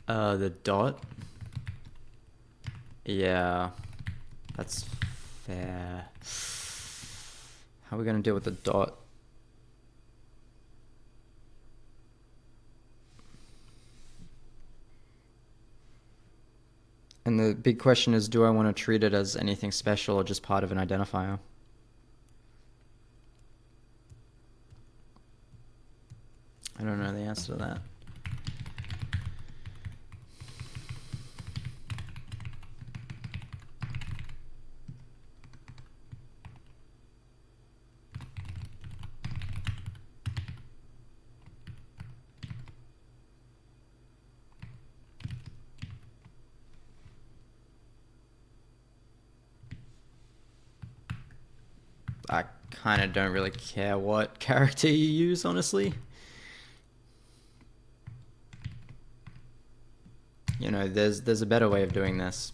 The dot. Yeah, that's fair. How are we gonna deal with the dot? And the big question is, do I want to treat it as anything special or just part of an identifier? I don't know the answer to that. I kind of don't really care what character you use, honestly. You know, there's a better way of doing this.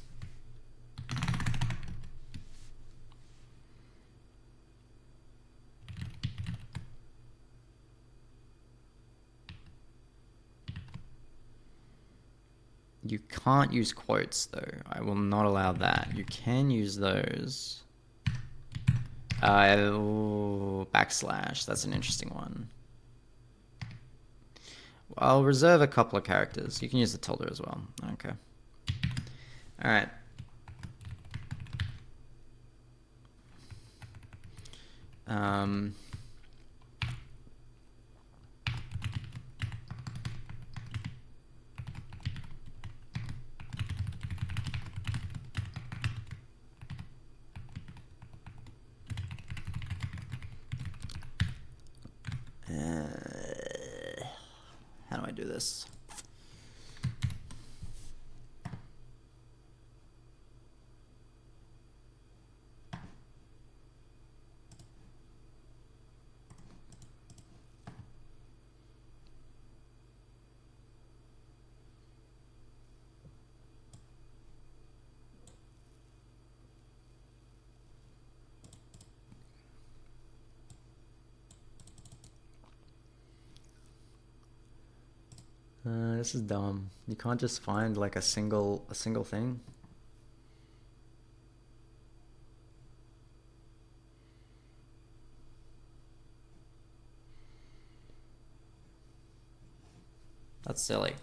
You can't use quotes, though. I will not allow that. You can use those. Backslash. That's an interesting one. I'll reserve a couple of characters. You can use the tilde as well. Okay. All right. How do I do this? This is dumb. You can't just find like a single thing. That's silly.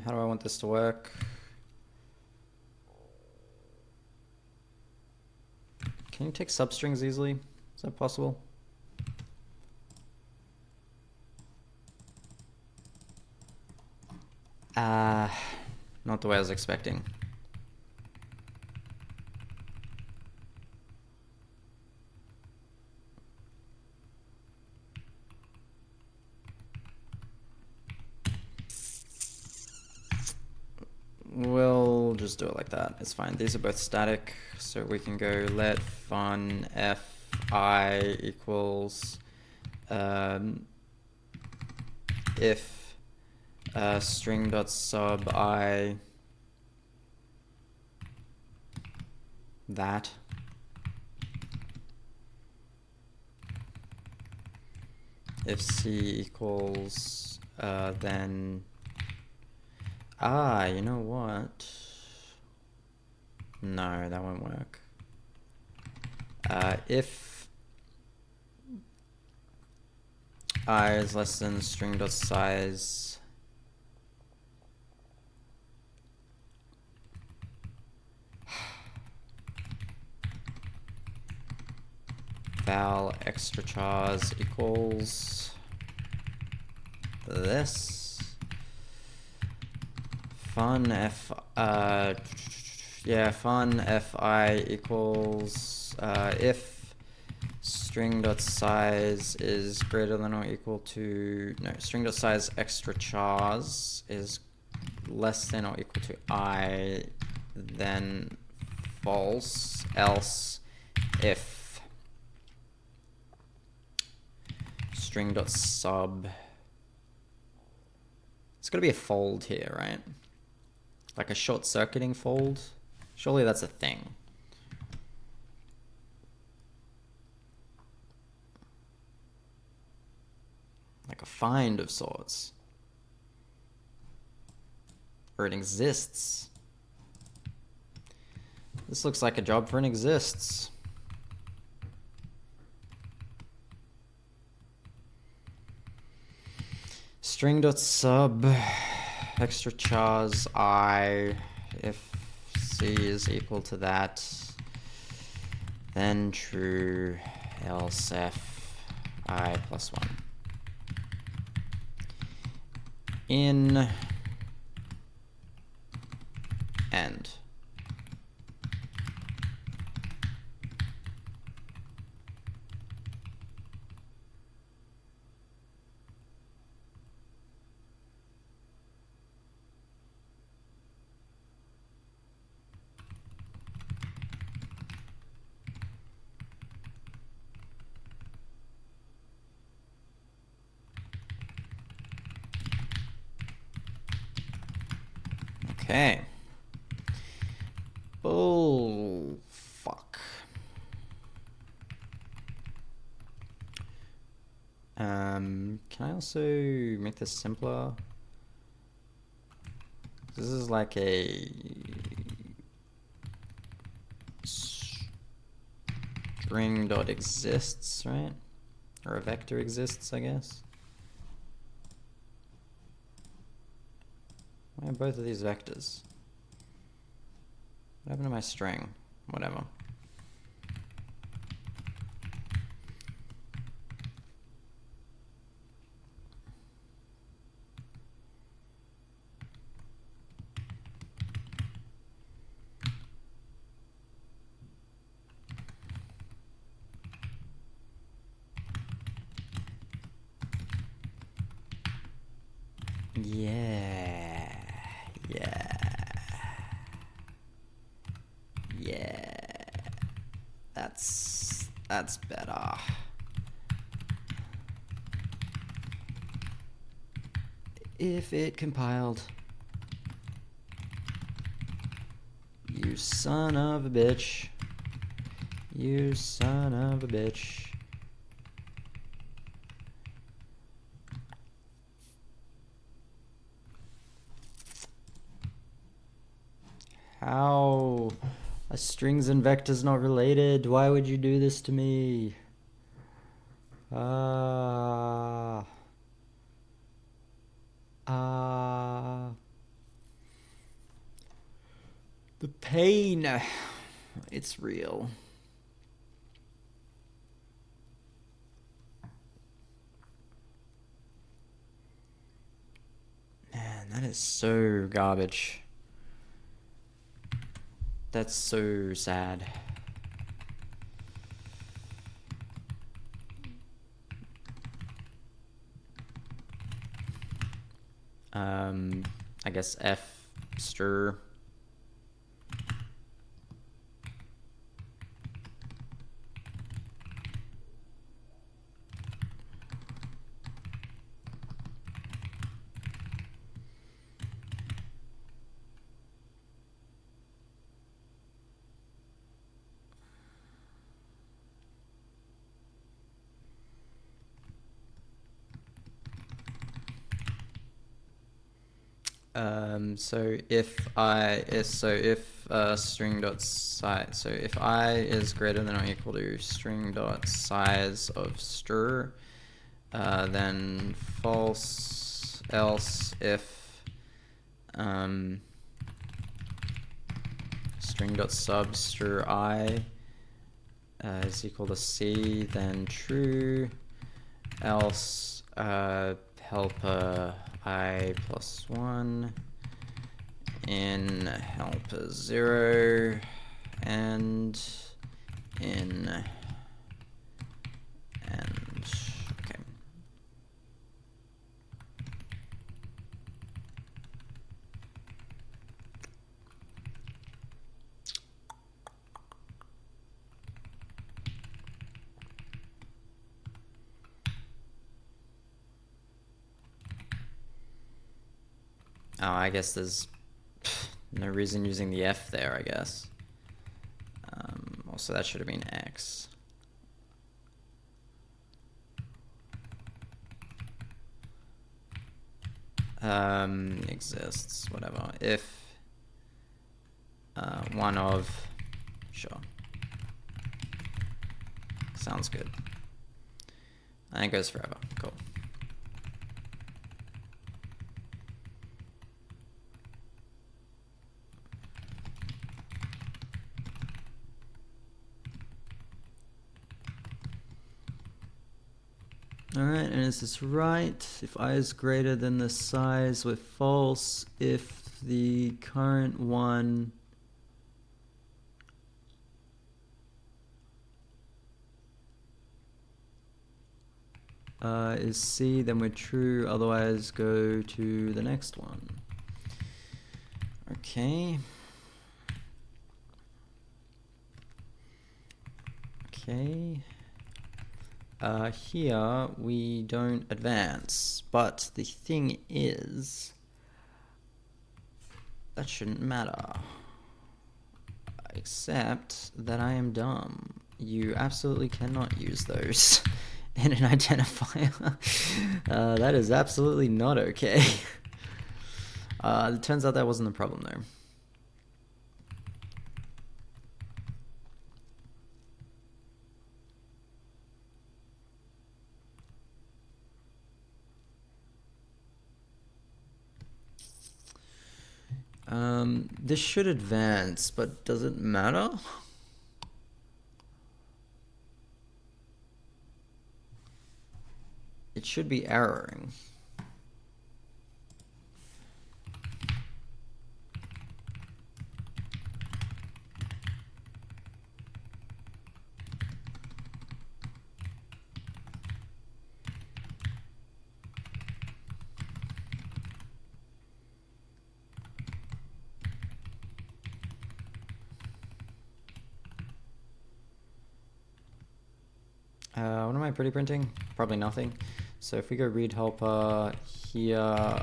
How do I want this to work? Can you take substrings easily? Is that possible? Not the way I was expecting. We'll just do it like that. It's fine. These are both static, so we can go let fun fi equals if string dot sub I that. If c equals then you know what? No, that won't work. If I is less than string dot size val extra chars equals this. Fun fun fi equals if string.size is greater than or equal to, no, string.size extra chars is less than or equal to I, then false, else if string.sub, it's gotta be a fold here, right? Like a short circuiting fold. Surely that's a thing. Like a find of sorts. Or it exists. This looks like a job for an exists. String.sub extra chars I, if C is equal to that, then true, else f I plus 1. In end. Okay. Bull fuck. Can I also make this simpler? This is like a string.exists, right? Or a vector exists, I guess. Why are both of these vectors? What happened to my string? Whatever. Yeah. That's better. If it compiled. You son of a bitch. You son of a bitch. How are strings and vectors not related? Why would you do this to me? The pain. It's real. Man, that is so garbage. That's so sad. I guess F str. So if string dot size, so if I is greater than or equal to string dot size of str, then false, else if string dot sub str I is equal to C, then true, else helper I plus 1 in helper 0 and in and okay. Oh, I guess there's no reason using the F there, I guess. Also, that should have been X. Exists, whatever. If one of, sure. Sounds good. And it goes forever. Cool. Alright, and is this right? If I is greater than the size with false, if the current one is C, then we're true, otherwise go to the next one. Okay. Okay. Here we don't advance, but the thing is, that shouldn't matter. Except that I am dumb. You absolutely cannot use those in an identifier. That is absolutely not okay. It turns out that wasn't the problem though. This should advance, but does it matter? It should be erroring. What am I pretty printing? Probably nothing. So if we go read helper here,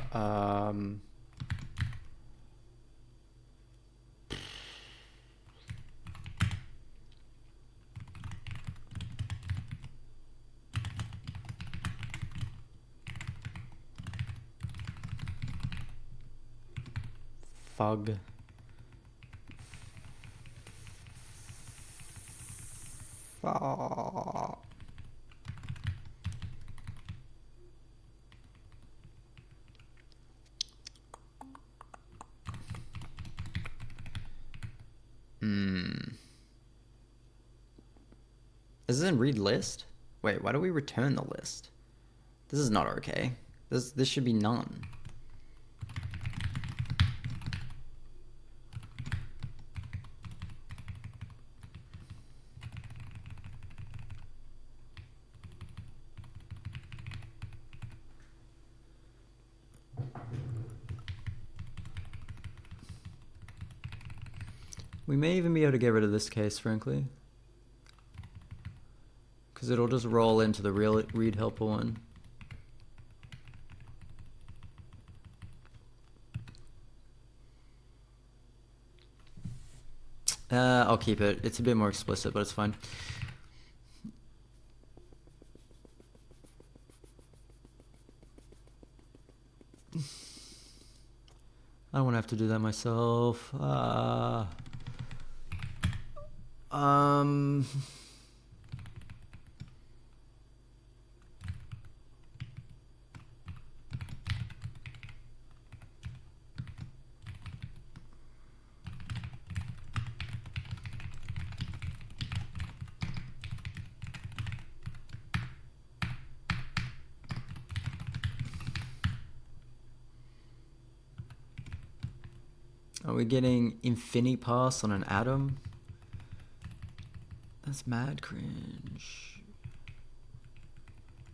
fug. Oh. Is this in read list? Wait, why do we return the list? This is not okay. This should be none. We may even be able to get rid of this case, frankly. Because it'll just roll into the real read helper one. I'll keep it. It's a bit more explicit, but it's fine. I don't want to have to do that myself. Are we getting infinipass on an atom? That's mad cringe.